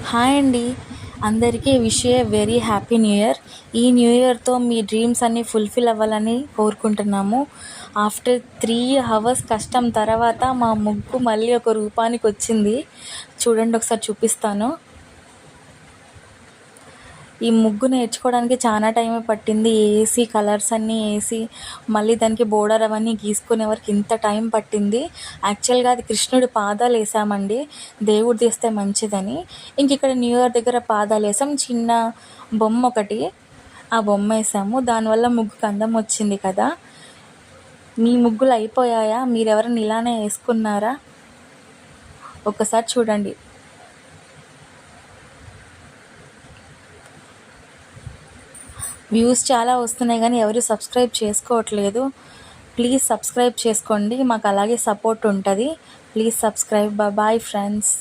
Hi అండి. అందరికీ wish a very happy new year. ఈ న్యూ ఇయర్తో మీ డ్రీమ్స్ అన్నీ ఫుల్ఫిల్ అవ్వాలని కోరుకుంటున్నాము. ఆఫ్టర్ 3 hours కష్టం తర్వాత మా ముగ్గు మళ్ళీ ఒక రూపానికి వచ్చింది. చూడండి, ఒకసారి చూపిస్తాను. ఈ ముగ్గు నేర్చుకోవడానికి చాలా టైమే పట్టింది. వేసి కలర్స్ అన్నీ వేసి మళ్ళీ దానికి బోర్డర్ అవన్నీ గీసుకునే వరకు ఇంత టైం పట్టింది. యాక్చువల్గా అది కృష్ణుడి పాదాలు వేసామండి, దేవుడు తీస్తే మంచిదని. ఇంక ఇక్కడ న్యూ ఇయర్ దగ్గర పాదాలు వేసాం, చిన్న బొమ్మ ఒకటి, ఆ బొమ్మ వేసాము. దానివల్ల ముగ్గుకు అందం వచ్చింది కదా. మీ ముగ్గులు అయిపోయాయా? మీరెవరైనా ఇలానే వేసుకున్నారా? ఒక్కసారి చూడండి. వ్యూస్ చాలా వస్తున్నాయి కానీ ఎవరు సబ్స్క్రైబ్ చేసుకోవట్లేదు. ప్లీజ్ సబ్స్క్రైబ్ చేసుకోండి, మాకు అలాగే సపోర్ట్ ఉంటుంది. Please subscribe. Bye friends.